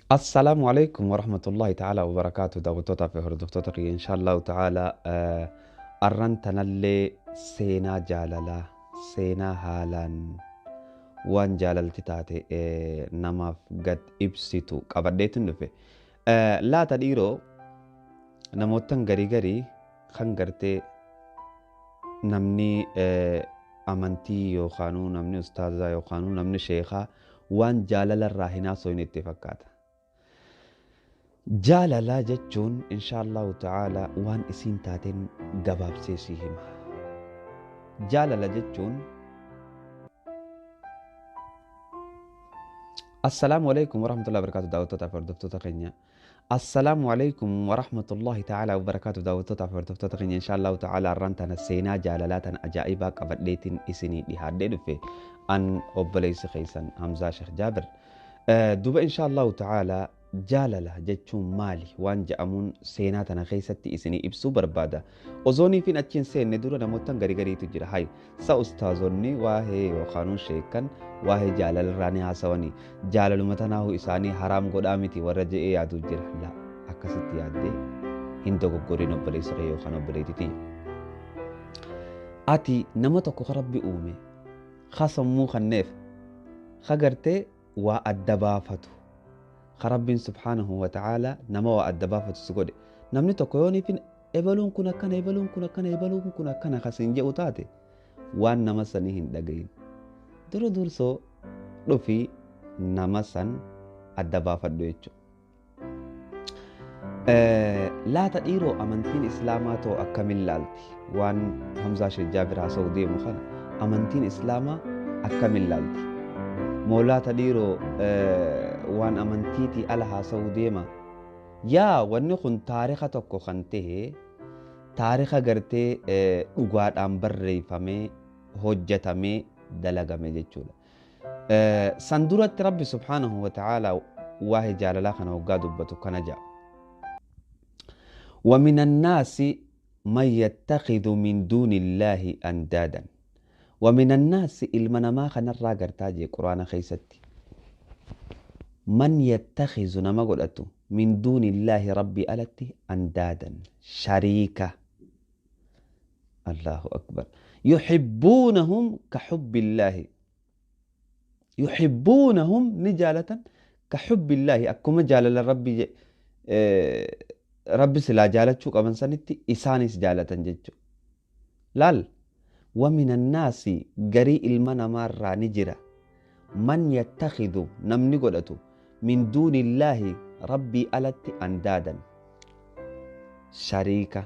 السلام عليكم ورحمة الله تعالى وبركاته. دعوتوتا في هردوفتوتا إن شاء الله تعالى أرنتنا اللي سينا جاللا سينا هالان وان جاللتي تاتي نما قد إبسيتو قبرديتن دفه لا تديرو نموتن غري خنگرتي نمني أمانتي يوخانو نمني أستاذة يوخانو نمني شيخة وان جالل الراهنا سوين اتفاقاتا jaalalaa jechuun insha Allahu ta'ala waan isiin taateen gabaabsee si hima. Jaalala jechuun assalaamu alaykum warahmatullahi wabarakatuh daawwattoota fi hordoftoota keenya. Assalaamu alaykum warahmatullahi ta'ala wabarakatuh daawwattoota fi hordoftoota keenya. Insha Allahu ta'ala har'aan tana seenaa jaalalaa tana ajaa'ibaa qabadheetiin isinii dhihaadhee dhufe an obboleessi keessan Hamzaa Sheekh Jaabir. Duba insha Allahu ta'ala jaalala jechuun maali waan jedhamuun seenaa tana keessatti isinii ibsuu barbaada. Osoonii fi achiin seenne dura namootan gariitu jira. Hay sa ustaazonni waa'ee yookaan sheekan waa'ee jaalala irraa ni haasawanii jaalaluma tanaahu isaanii haraam godhaa miti warra je'ee yaadu jira. La akkasitti yaaddee hin dogoggoriin obboleessa kee yookaan obboleettii. Ati nama tokko Rabbi uume sammuu kanneef gartee waa adda baafatu. Rabbiin subhaanahu wa ta'ala nama waa adda baafatu si godhe. Namni tokko yoonii fi ebaluun kun akkana kasiin jedhu taate waan nama sanii hin dhagayin. Dursoo dhufii nama san adda baafadhu jechuudha. Laata dhiiroo amantiin islaamaa ta'u akkamiin laalti? Waan Hamzaa Sheekh Jaabir haasa'u deemu kana amantiin islaamaa akkamiin laalti? Moolaata dhiiroo waan amantiitii ala haasa'uu deema. Yaa wanni kun taarika tokko kan ta'e taarika gartee dhugaadhaan barreeffamee hojjetamee dalagame jechuudha. San duratti Rabbi subhaanahu wa ta'ala waa'ee jaalalaa kana hoggaa dubbatu kana ja'a. ومن الناس من يتخذ من دون الله أندادا ومن الناس المنما خنرا غرتاجي قرآن خيستي من يتخذ نما قلتو من دون الله ربي ألتي أندادا شريكة. الله أكبر. يحبونهم كحب الله يحبونهم نجالة كحب الله أكما جالل ربي ربي سلا جالت شوك أمن سنتي إسانيس جالة ججو لال. ومن الناس قريء المنا مرة نجرة من يتخذ نمني قلتو من دون الله ربي ألت أندادا شريكة.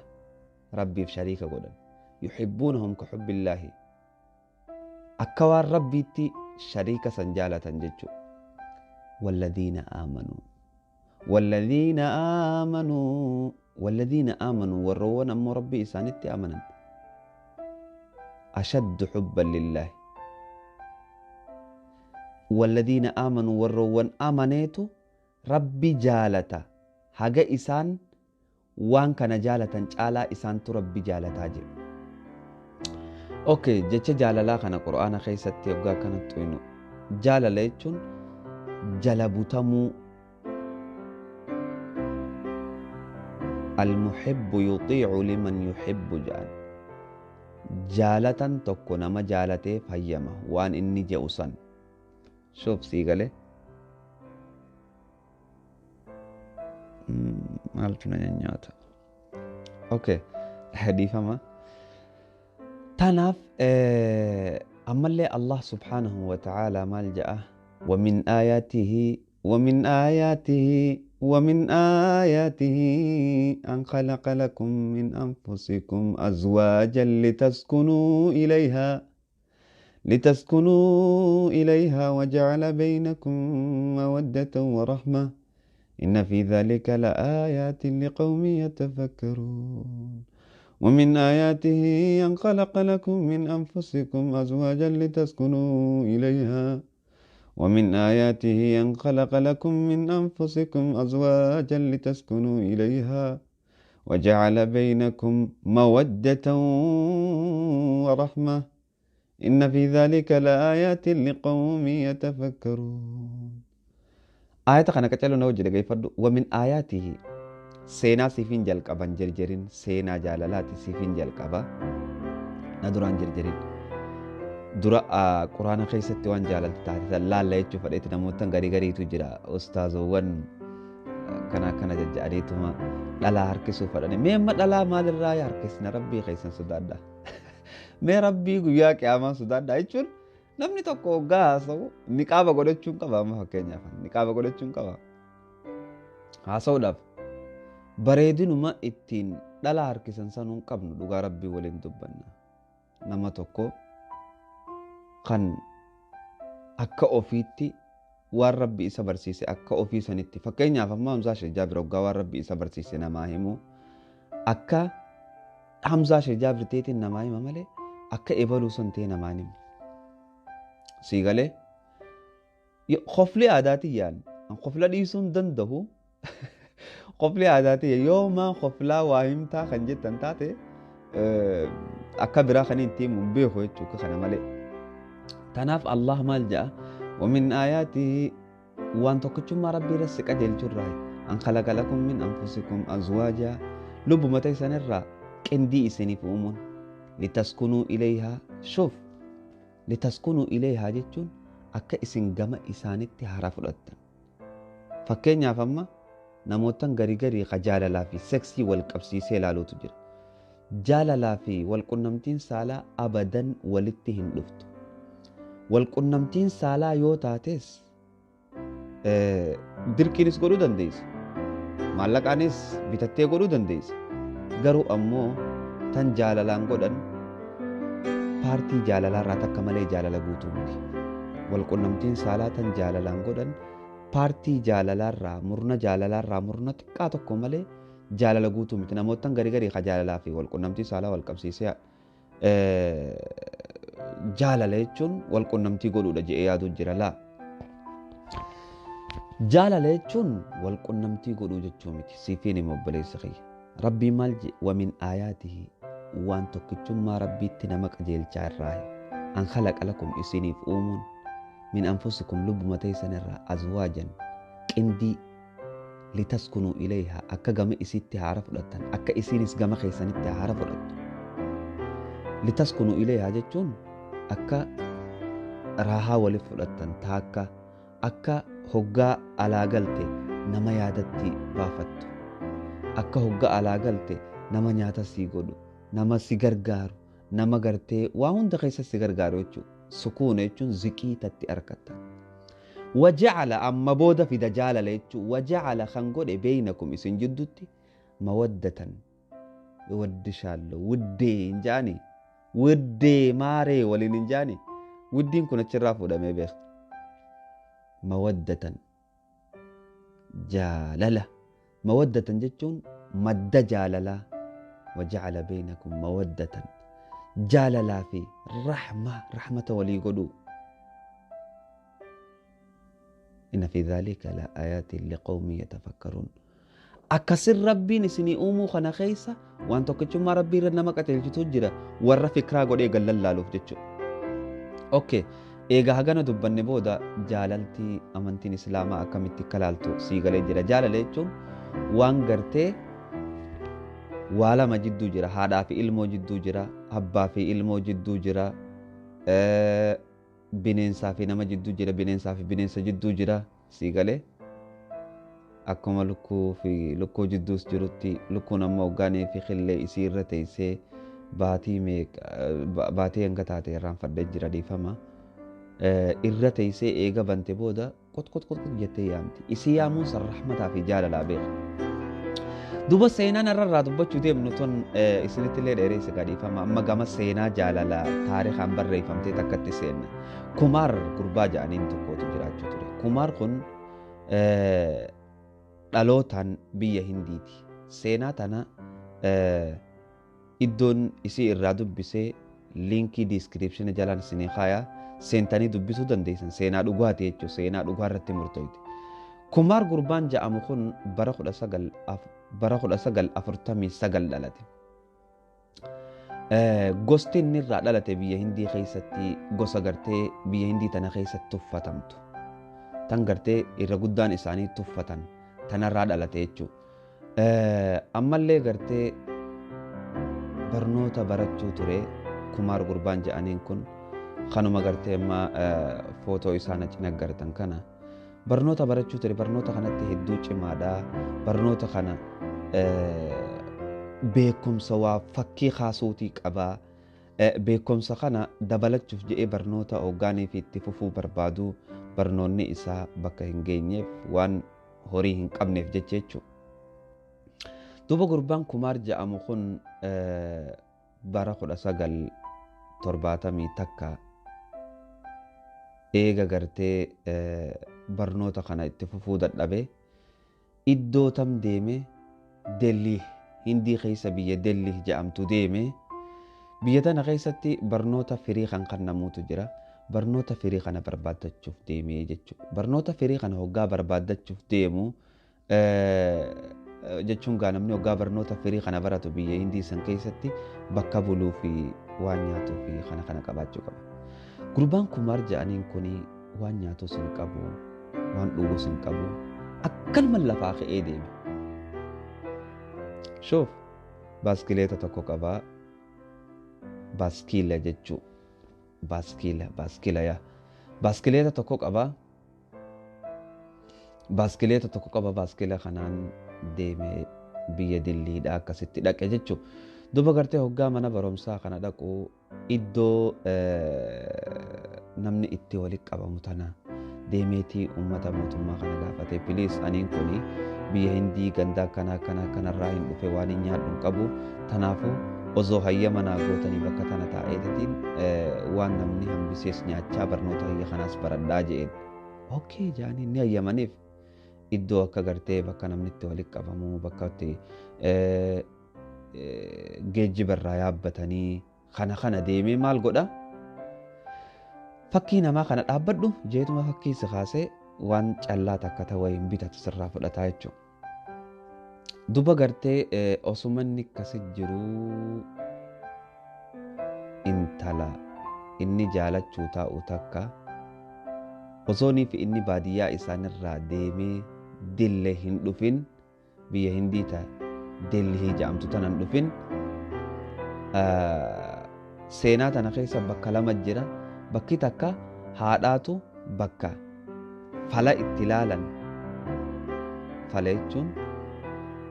ربي في شريكة قلن يحبونهم كحب الله أكوار ربي تي شريكة سنجالة ججو. والذين آمنوا والروان أمو ربي إسانتي آمنا أشد حبا لله. والذين آمنوا والروان آمنيتو ربي جالتا حاجة إسان وان كان جالتا جالا إسان تو ربي جالتا جي. أوكي جيتش جاللا كان قرآن خيستي يبقى كانت توينو جاللا يتشون جلبتمو. المحب يطيع لمن يحب جان. جالة تكو نما جالته فيما وان إني جوسن. شوف سيغلي مالتنا نياتا. اوكي حديث ما تناف أمالي الله سبحانه وتعالى مالجأ ومن آياته أن خلق لكم من أنفسكم أزواجا لتسكنوا إليها وجعل بينكم مودة ورحمة إن في ذلك لآيات لقوم يتفكرون. ومن آياته أن خلق لكم من أنفسكم أزواجا لتسكنوا إليها ومن آياته أن خلق لكم من أنفسكم أزواجا لتسكنوا إليها وجعل بينكم مودة ورحمة إن في ذلك لآيات لقوم يتفكرون. Aayata kana qacaloo na hojii dhaggeeffadhu. Wamin aayaatihi seenaa siifin jalqaban jarjarin seenaa jaalalaati siifin jalqaba na duraan jarjarin. Dura quraana keessatti waan jaalalti taate laalla jechuuf fadheeti namoota garii jira ustaazowwan kana jajja'aniituma dhalaa harkisuuf fadhani. Mee amma dhalaa maalirraa harkisna rabbii keessan sodaadha. Mee rabbii guyyaa qiyaamaa sodaadha jechuun namni tokko hoggaa haasa'u niqaaba godhachuun qaba. Amma fakkeenyaaf niqaaba godhachuun qaba. Haasa'uudhaaf bareedinuma ittiin dhalaa harkisan sanuu hin qabnu dhugaa rabbii waliin dubbanna. Nama tokko kan akka ofiitti waan rabbi isa barsiise akka ofii sanitti fakkeenyaaf amma Hamzaa Sheekh Jaabir hoggaa waan rabbi isa barsiise namaa himu akka Hamzaa Sheekh Jaabir teetiin namaa hima malee akka ebaluu san ta'e namaa himu. Siigalee qoflee aadaatiin yaan qofla dhiisuun danda'u qoflee aadaatiin yoo maa qoflaa waa himtaa kan jettan taate akka biraa kan ittiin himu beeku jechuudha kana malee. Tanaaf Allah maal ja'a wamin aayaatihi waan tokkichummaa rabbii irratti qajeelchurraa an khalaqa lakum min anfusikum azwaaja lubbuma ta'isaniirraa qindii isiniif uumuun litaskunuu ilayhaa shuf litaskunuu ilayhaa jechuun akka isin gama isaanitti haaraa fudhattan. Fakkeenyaaf amma namootan garii ka jaalalaa fi seksii wal qabsiisee ilaaluutu jira. Jaalalaa fi walqunnamtiin saalaa abadan walitti hin dhuftu. Walqunnamtiin saalaa yoo taates dirqiinis godhuu dandeessa. Maallaqaanis bitattee godhuu dandeessa. Garuu ammoo tan jaalalaan godhan paartii jaalalaarraa takka malee jaalala guutuu miti. Walqunnamtiin saalaa tan jaalalaan godhan paartii jaalalaarraa murna xiqqaa tokko malee jaalala guutuu miti. Namootan garii ka jaalalaa fi walqunnamtii saalaa wal qabsiisee jaalala jechuun walqunnamtii godhuudha jedhee yaaduu jira laa. Jaalala jechuun walqunnamtii godhuu jechuu miti. Siifiin immoo obboleessa kiyya. Rabbiin maal jedhe wamin aayaatihi waan tokkichummaa rabbiitti nama qajeelchaa irraa an khalaqa lakum isiniif uumuun min anfusikum lubbuma ta'isaniirraa azwaajan qindii litaskunuu ilayhaa akka gama isitti haara fudhattan akka isinis gama keessanitti haara fudhattu. Litaskunuu ilayhaa jechuun akka raahaa waliif fudhattan taakka akka hoggaa alaa galte nama yaadatti baafattu akka hoggaa alaa galte nama nyaata sii godhu nama si gargaaru nama gartee waa hunda keessa si gargaaru jechuudha. Sukuuna jechuun ziqii tatti argatta. Waja'ala amma booda fida jaalala jechuudha. Waja'ala kan godhe beeynakum isin jidduutti mawaddatan waddishaallo wuddee hin jaani wuddee maaree waliin hin jaani wuddiin kun achirraa fuudhamee beekta. Mawaddatan jaalala mawaddatan jechuun madda jaalalaa. Waja'ala beeynakum mawaddatan jaalalaa fi rahmata walii godhuu. Inna fi dhaalika la aayaatin liqawmin yatafakkaruun. Akkasin rabbiin isinii uumuu kana keessa waan tokkichummaa rabbii irra nama qajeelchitu jira warra fikraa godhee gallallaaluuf jechuudha. Okay, eegaa hagana dubbanne booda jaalaltii amantiin islaamaa akkamitti kalaaltu sii galee jira. Jaalala jechuun waan gartee waa lama jidduu jira. Haadhaa fi ilmoo jidduu jira. Abbaa fi ilmoo jidduu jira. Bineensaa fi nama jidduu jira. Bineensaa fi bineensa jidduu jira. Sii galee akkuma lukkuu jidduus jirutti lukkuun amma hoggaanee fi qillee isii irra teessee baatii hanga taate irraanfadhee jira dhiifama. Irra teessee eega bante booda qot jettee yaamti. Isii yaamuun san rahmataa fi jaalalaa beeka. Duba seenaan irraa dubbachuu deemnu ton isinitti illee dheereessa gadhiifama. Amma gama seenaa jaalalaa taarikaan barreeffamtee takkatti seenna. Kumaar gurbaa ja'aniin tokkotu jiraachuu ture. Kumaar kun dhalootaan biyya Hindiiti. Seenaa tana iddoon isii irraa dubbisee liinkii diiskiripshina jalaan isinii kaayaa seentanii dubbisuu dandeessan. Seenaa dhugaati jechuudha. Seenaa dhugaa irratti murtoofti. Kumaar gurbaan ja'amu kun bara 1949 dhalate. Gosti inni irraa dhalate biyya Hindii keessatti gosa gartee biyya Hindii tana keessatti uffatamtu. tan gartee irra guddaan isaanii tuffatan tanarraa dhalate jechuudha. Ammallee gartee barnoota barachuu ture Kumaar Gurbaan jedhaniin kun kanuma gartee amma footoo isaan achi agartan kana barnoota barachuu ture. Barnoota kanatti hedduu cimaadha. Barnoota kana beekumsa waa fakkii kaasuutii qabaa. Beekumsa kana dabalachuuf jedhee barnoota hoggaanii fi itti fufuu barbaadu barnoonni isaa bakka hin geenyeef waan horii hin qabneef jechuudha. Duuba gurbaan Kumaar jedhamu kun bara 1970 takka eega gartee barnoota kana itti fufuu dadhabe iddoo tam deeme Delhi Hindii keessa biyya Delhi jedhamtu deeme. Biyya tana keessatti barnoota firii kan kennamuutu jira. Barnoota firii kana barbaadachuuf deemee jechuudha. Barnoota firii kana hoggaa barbaadachuuf deemu jechuun namni hoggaa barnoota firii kana baratu biyya Hindii san keessatti bakka buluu fi waan nyaatuu fi kana qabaachuu qaba. Gurbaan Kumaar jedhaniin kun waan nyaatus hin qabu, waan dhugus hin qabu. Akkanuma lafaa ka'ee deeme. Shoof baaskileeta tokko qabaa. Baaskila jechuun baaskileeta tokko qaba. Baaskila kanaan deemee biyya Dilliidhaa akkasitti dhaqe jechuudha. Duuba gartee hoggaa mana barumsaa kana dhaqu iddoo namni itti walitti qabamu tana deemeetii uummata mootummaa kana gaafate piliis aniin kun biyya Hindii gandaa kanarraa hin dhufe waan hin nyaadhu hin qabu. Tanaafuu osoo hayyama naa gootanii bakka tana taa'eetiin waan namni hambisees nyaachaa barnoota hayya kanaas baradhaa jedheen. Ookee jaanii ni hayyamaniif iddoo akka gartee bakka namni itti walitti qabamu bakka itti geejjibarraa yaabbatanii kana deemee maal godha? Fakkii namaa kana dhaabbadhu jeetuma fakkii si kaasee waan callaa takka ta'e wayiin bitatu sirraa fudhataa jechuudha. Duba gartee osumanni akkasi jiru intala inni jaalachuu taa'u takka osoonii fi inni baadiyyaa isaanirraa deemee Dilli hin dhufin biyya Hindii ta'a Delhi jedhamtu tanan dhufin seenaa tana keessa bakka lama jira. Bakki takka haadhaatu bakka fala itti ilaalan. Fala jechuun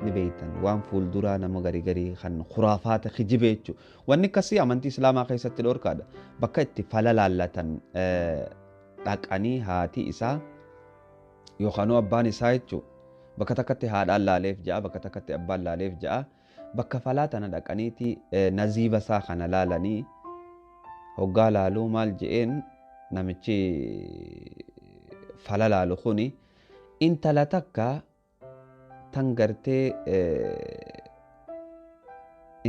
ni beektan waan fuulduraa nama garii kan khuraafaata kijibee jechuudha. Wanni akkasii amantii Islaamaa keessatti dhorkaadha. Bakka itti fala laallatan dhaqanii haati isaa yookaan abbaan isaa jechuudha. Bakka takkatti haadhaan laaleef ja'a, bakka takkatti abbaan laaleef ja'a. Bakka falaa tana dhaqaniiti naziiba isaa kana laalanii hoggaa laaluu maal je'een namichi fala laalu kuni intala takka tan gartee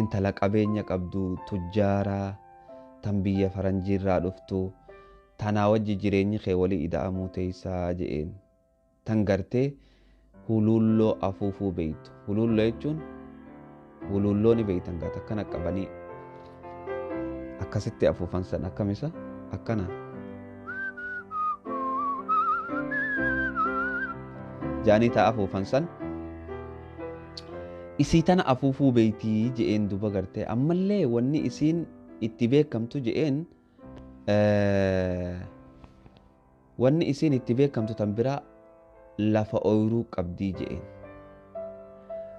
intala qabeenya qabdu tujjaaraa tan biyya faranjiirraa dhuftu tanaa wajji jireenyi kee walii ida'amuu teessaa je'een tan gartee huluulloo afuufuu beeytu. Huluulloo jechuun huluulloo ni beeytan gaata akkana qabanii akkasitti afuufan san akkamisa akkana jaanii ta'a afuufan san isii tana afuufuu beeytii je'een duba gartee ammallee wanni isiin itti beekamtu je'een wanni isiin itti beekamtu tan biraa lafa ooyiruu qabdii je'een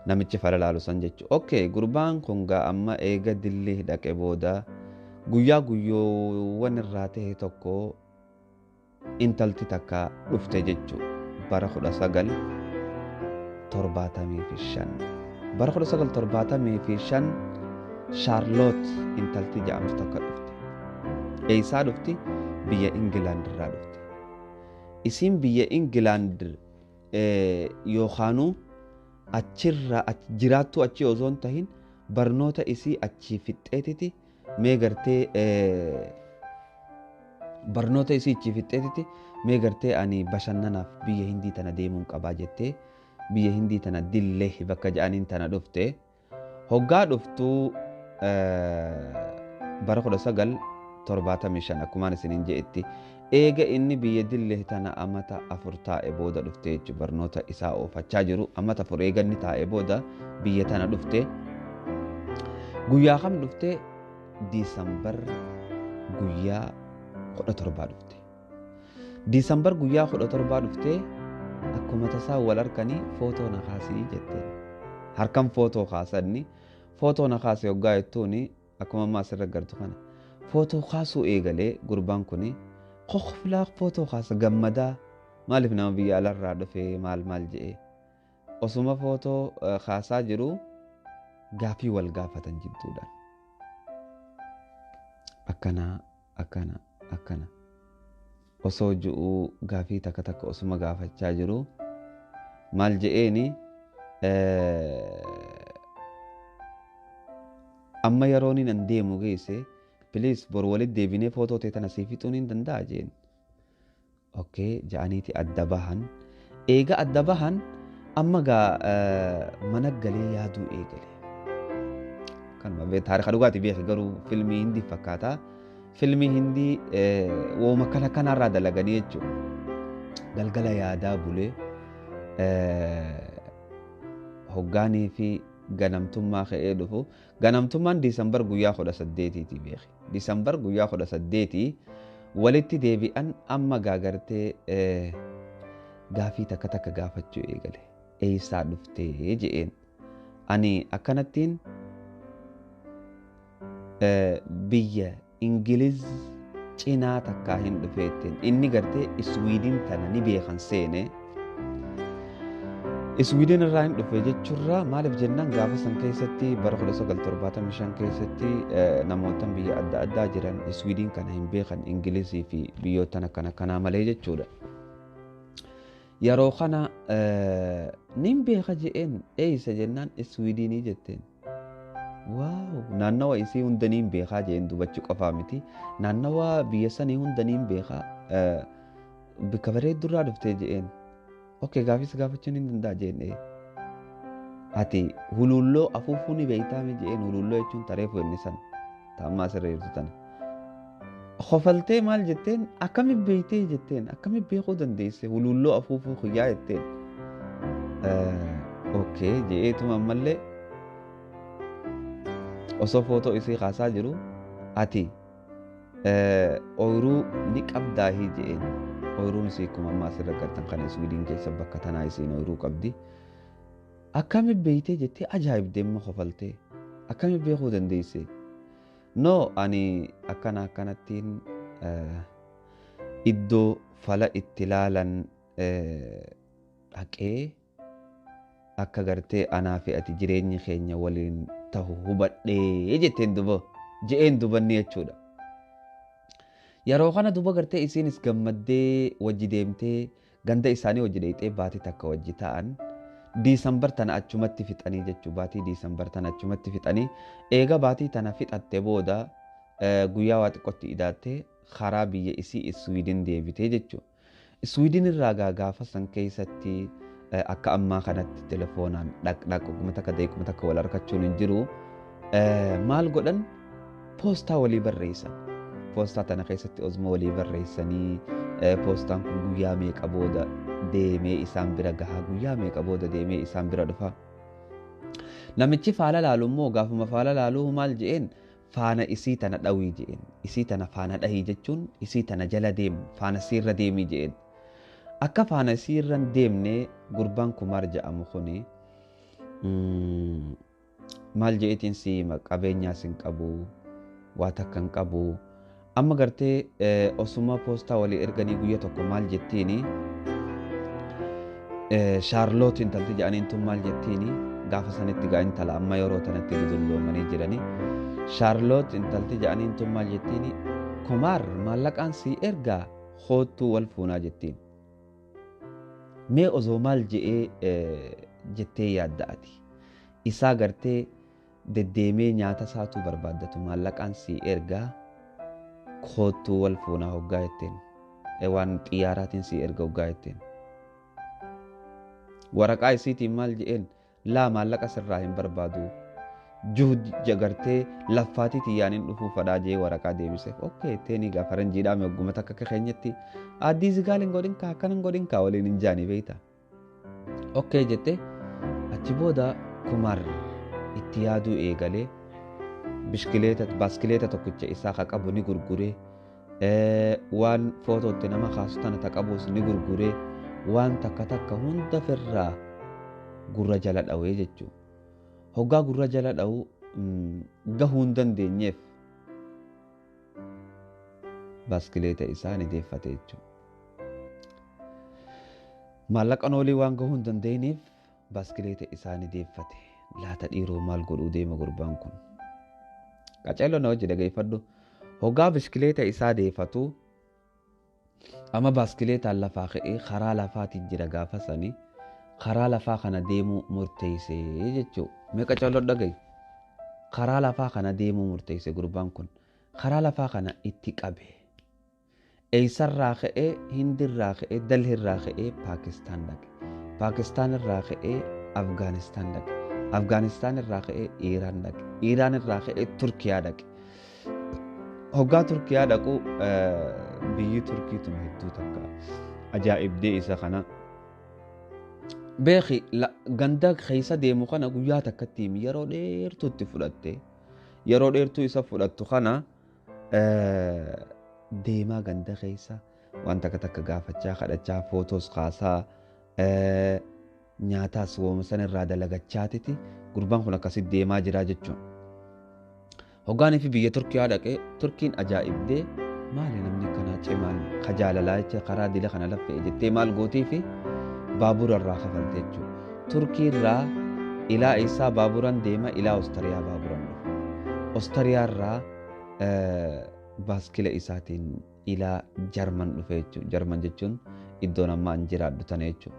namichi fala laalu san jechuudha. Ookee gurbaan kun gaa amma eega Dilli dhaqe booda guyyaa guyyoowwan irraa ta'e tokko intalti takka dhufte jechuudha. Bara 1975 bara 1975 Shaarloot intalti jedhamtu takka dhufte. Eessaa dhufti? Biyya Ingilaand irraa dhufte. Isiin biyya Ingilaand yookaanuu achirraa jiraattu achi osoo hin tahin barnoota isii achii fixxeetiti mee gartee barnoota isii achii fixxeetiti mee gartee ani bashannanaaf biyya Hindii tana deemuun qabaa jettee biyya Hindii tana Dillee bakka jedhaniin tana dhufte. Hoggaa dhuftuu bara 1975 akkumaan isiniin je'etti eega inni biyya dillee tana amata 4 taa'e booda dhufte jechuudha barnoota isaa oofachaa jiru amata 4 eeganni taa'e booda biyya tana dhufte guyyaa kam dhufte Diisambar guyyaa 17 dhufte Diisambar guyyaa 17 dhufte akkuma tasaa wal harkanii footoo na kaasii jetteen harkan footoo kaasanni footoo na kaasee hoggaa jettuuni akkuma ammaa asirra gartu kana footoo kaasuu eegalee gurbaan kuni qoqoflaa footoo kaasa gammadaa maaliif nama biyya alarraa dhufee maal jedhee osuma footoo kaasaa jiru gaafii wal gaafatan jidduudhaan akkana osoo ji'uu gaafii takka osuma gaafachaa jiru maal jedheeni amma yeroon nan deemu geesse please bor walitti deebinee footoo tee tana sii fixuun hin danda'a jeen okay ja'aniiti adda bahan eega adda bahan amma gaa mana galee yaaduu eegale kanuma bee taariika dhugaati beeki garuu filmii hindi fakkaata filmii hindi wooma kanarraa dalaganii jechuudha galgala yaadaa bulee hoggaanii fi ganamtummaa ka'ee dhufu ganamtummaan Diisambar guyyaa 18 beeki Diisambar guyyaa 18 walitti deebi'an amma gaagartee gaafii takka gaafachuu eegale eessaa dhuftee je'een ani akkanattiin biyya Ingiliz cinaa takkaa hin dhufeettiin inni gartee Iswiidin tana ni beekan seene Iswiidin irraa hin dhufe jechuurraa maaliif jennaan gaafa san keessatti bara 1975 keessatti namoota biyya adda addaa jiran Iswiidin kana hin beekan Ingilizii fi biyyoota akkanaa malee jechuudha. Yeroo kana nin beeka je'een eeysa jennaan Iswiidinii jetteen. Waaw naannawa isii hundaniin beekaa je'een dubachuu qofaa miti naannawa biyya sanii hundaniin beekaa bikka bareeddurraa dhuftee je'een. Okay, gaafis gaafachuun hin danda'a jennee. Ati hululloo afuufuu ni beektaa mi jeen hululloo jechuun tareefu inni san taa'ammaa asirra jirtu tana. Hofaltee maal jetteen akkami beektee jetteen akkami beekuu dandeesse hululloo afuufuu kiyyaa jetteen. Okay je'eetuma ammallee osoo footoo isii kaasaa jiru ati ooyiruu ni qabdaahii je'een. Ooyiruun isii akkuma ammaa asirra gartan kana Iswiidin keessa bakka tanaa isiin ooyiruu qabdi. Akkami beektee jettee ajaa'ibdee amma hofaltee akkami beekuu dandeesse. No ani akkanattiin iddoo fala itti ilaalan dhaqee akka gartee anaa fi ati jireenyi keenya waliin tahu hubadhee jetteen je'een dubanni jechuudha. Yeroo kana duba gartee isiinis gammaddee wajji deemtee ganda isaanii wajji dheeyxee baatii takka wajji ta'an Diisambar tana achumatti fixanii jechuu baatii Diisambar tana achumatti fixanii eega baatii tana fixatte booda guyyaa waa xiqqootti idaattee karaa biyya isii Iswiidin deebitee jechuudha. Iswiidin irraa gaafa san keessatti akka ammaa kanatti telefoonaan dhaquma takka deequma takka wal harkachuun hin jiru maal godhan poostaa walii barreessan. Poostaa tana keessatti osuma walii barreessanii poostaan kun guyyaa meeqa booda deemee isaan bira gahaa guyyaa meeqa booda deemee isaan bira dhufa. Namichi faala laalu immoo gaafuma faala laaluu maal je'een faana isii tana dhawii je'een isii tana faana dhahii jechuun isii tana jala deemu faana siirra deemii je'een. Akka faana siirra deemnee gurbaan kumaar jedhamu kuni maal je'eetiin siima qabeenyaas hin qabu waa takka hin qabu. Amma gartee osuma poostaa walii erganii guyya tokko maal jettiini Shaarloot intalti jedhaniin tun maal jettiini gaafa sanitti gaa intala amma yeroo tanatti dudulloomanii jiranii Shaarloot intalti jedhaniin tun maal jettiini kumaar maallaqaan sii ergaa hoottuu wal fuunaa jettiin. Mee osoo maal je'ee jettee yaadda ati isaa gartee deddeemee nyaata isaatuu barbaaddatu maallaqaan sii ergaa hoottuu wal fuunaa hoggaa jetteen waan xiyyaaraatiin sii erga hoggaa jetteen. Waraqaa isiitiin maal je'een laa maallaqa sirraa hin barbaadu juhud jagartee laffaati xiyyaaniin dhufuu fadhaa jee waraqaa deebiseef okkee teeni gaafa ranjiidhaame ogguma takka akka keenyatti addii zigaal hin godhin kaa akkan hin godhin kaa waliin hin jaanii beeyta okkee jette achi booda kumar itti yaaduu eegalee baaskileeta tokkicha isaa ka qabu ni gurguree waan footootti nama kaasu tana ta qabuus ni gurguree waan takka hunda firraa gurra jala dhawee jechuu hoggaa gurra jala dhawu gahuu hin dandeenyeef baaskileeta isaa ni deeffate jechuu maallaqan olii waan gahuu hin dandeenyeef baaskileeta isaa ni deeffate laata dhiiroo maal godhuu deema gurbaan kun qaceello na wajji dhageeffadhu hoggaa baaskileeta isaa deeffatu amma baaskileetaan lafaa ka'ee karaa lafaatiin jira gaafa sanii karaa lafaa kana deemuu murteessee jechuu meeqa calloo dhagaye karaa lafaa kana deemuu murteesse gurbaan kun karaa lafaa kana itti qabe eeysarraa ka'ee hindirraa ka'ee dalhirraa ka'ee paakistaan dhaqe paakistaan irraa ka'ee afgaanistaan dhaqe afgaanistaan irraa ka'ee iiraan dhaqe iiraan irraa ka'ee turkiyaa dhaqe hoggaa turkiyaa dhaqu biyyi turkiituma hedduu takka ajaa'ibdee isa kana beeki ganda keessa deemu kana guyyaa takkatti yeroo dheertuutti fudhatte yeroo dheertuu isa fudhattu kana deemaa ganda keessa waan takka gaafachaa kadhachaa footoos kaasaa nyaataas woomisan irraa dalagachaatiti gurbaan kun akkasitti deemaa jiraa jechuun hoggaanii fi biyya turkiyaa dhaqee turkiin ajaa'ibdee maali namni kanaa cimaan kajaalalaa jecha karaa dila kana laffee jettee maal gootii fi baabura irraa kafalte jechuudha. Turkii irraa ilaa isaa baaburaan deema ilaa Oostariyaa baaburaan dhufa. Oostariyaa irraa baaskila isaatiin ilaa Jarman dhufe jechuudha. Jarman jechuun iddoon amma an jiraadhu tana jechuudha.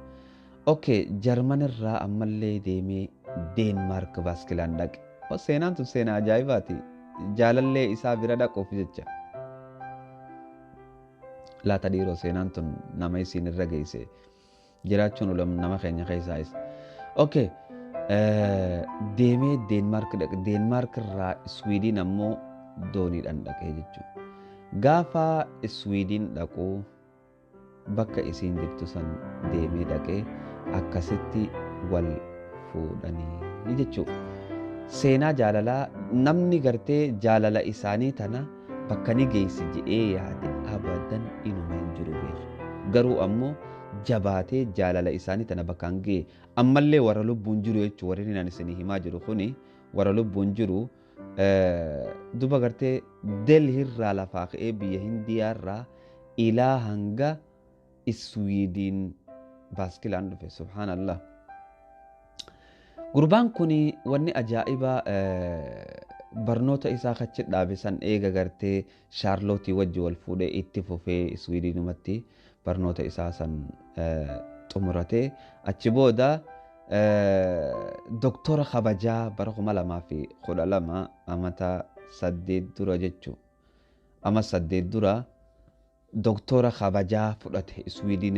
Okay, Jarman irraa ammallee deemee Deenmaark baaskilaan dhaqe. Seenaan tun seenaa ajaa'ibaati. Jaalallee isaa bira dhaquuf jecha. Laata dhiiroo seenaan tun nama isiin irra geesse. Jiraachuun nama keenya keessaayis. Okay, deemee Deenmaark dhaqe. Deenmaark irraa Swiidin ammoo dooniidhaan dhaqee jechuudha. Gaafa Swiidin dhaquu bakka isiin jirtu san deemee dhaqee akkasitti wal fuudhanii jechuudha. Seenaa jaalalaa namni gartee jaalala isaanii tana bakka ni geessi jedhee yaade abadan inuma hin jiru beeku. Garuu ammoo jabaatee jaalala isaanii tana bakka hin gee ammallee warra lubbuun jiru jechuudha. Warri naan isinii himaa jiru kuni warra lubbuun jiru duba gartee Delhiirraa lafaa ka'ee biyya Hindiyaarraa ilaa hanga Swiidin baaskilaan dhufe. Subhaanallah. Gurbaan kuni wanni ajaa'ibaa barnoota isaa kachi dhaabe san eega gartee Shaarlootii wajji wal fuudhee itti fufee Swiidinumatti barnoota isaa san xumuratee achi booda doktora kabajaa bara 2012 amata 8 dura jechuu ama 8 dura doktora kabajaa fudhate Swiidin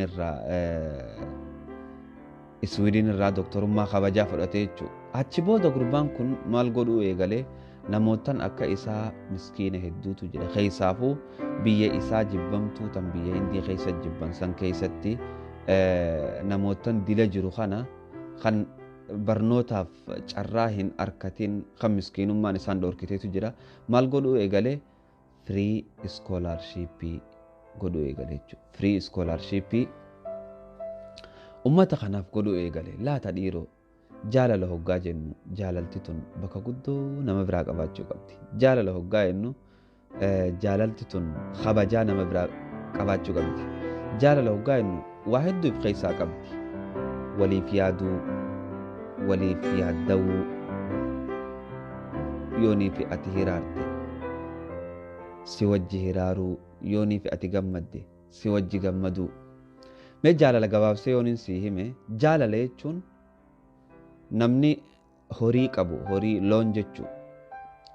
irraa doktorummaa kabajaa fudhate jechuudha. Achi booda gurbaan kun maal godhuu eegalee namootan akka isaa miskiina hedduutu jira. Keessaafuu biyya isaa jibbamtuu tan biyya Hindii keessa jibban san keessatti namootan dila jiru kana kan barnootaaf carraa hin arkatin kan miskiinummaan isaan dhorkiteetu jira. Maal godhuu eegalee free scholarship godhuu eegalee jechuudha. Free scholarship ummata kanaaf godhuu eegale laata dhiiroo jaalala hoggaa jennu jaalalti tun bakka guddoo nama biraa qabaachuu qabdi. Jaalala hoggaa jennu jaalalti tun kabajaa nama biraa qabaachuu qabdi. Jaalala hoggaa jennu waa hedduuf keessaa qabdi. Waliif yaaduu, waliif yaaddawuu, yoonii fi ati hiraarte si wajji hiraaruu, yoonii fi ati gammadde si wajji gammaduu. Mee jaalala gabaabsee yooniin si hime jaalala jechuun namni horii qabu horii loon jechuu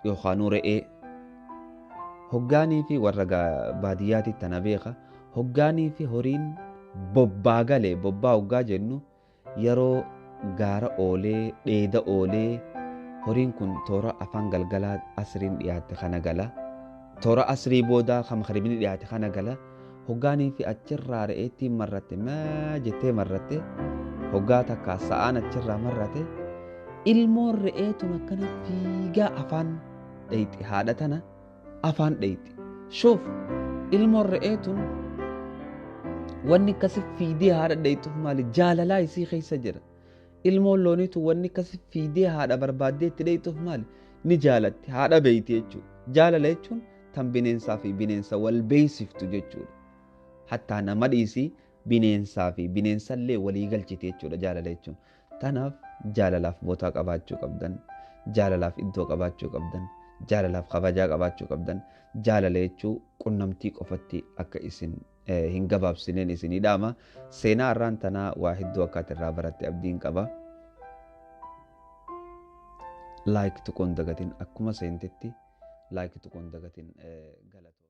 yookaan re'ee hoggaanii fi warra baadiyyaatti tana beeka hoggaanii fi horiin bobbaa galee bobbaa hoggaa jennu yeroo gaara oolee dheeda oolee horiin kun toora afaan galgalaa asriin dhiyaate kana gala toora asrii boodaa kan maghribiin dhiyaate kana gala hoggaanii fi achirraa re'eettiin marratte maa jettee marratte hoggaa takka sa'aan achirraa marrate ilmoon re'eetun akkana fiigaa afaan dheeyxi haadha tana afaan dheeyxi shuuf ilmoon re'eetun wanni akkasi fiidee haadha dheeyxuuf maali jaalalaa isii keessa jira ilmoon looniitu wanni akkasi fiidee haadha barbaaddee itti dheeyxuuf maali ni jaalatti haadha beeyti jechuudha jaalala jechuun tan bineensaa fi bineensa wal beeksiftu jechuudha hattaa nama dhiisii bineensaa fi bineensallee walii galchite jechuudha jaalala jechuun tanaaf jaalalaaf botaa qabaachuu qabdan jaalalaaf iddoo qabaachuu qabdan jaalalaaf kabajaa qabaachuu qabdan jaalala jechuu qunnamtii qofatti akka isin hin gabaabsineen isinii dhaama seenaa irraan tanaa waa hedduu akkaat irraa baratte abdiin qaba laayik tuqoon dagatin akkuma seentetti laayik tuqoon dagatin galatoo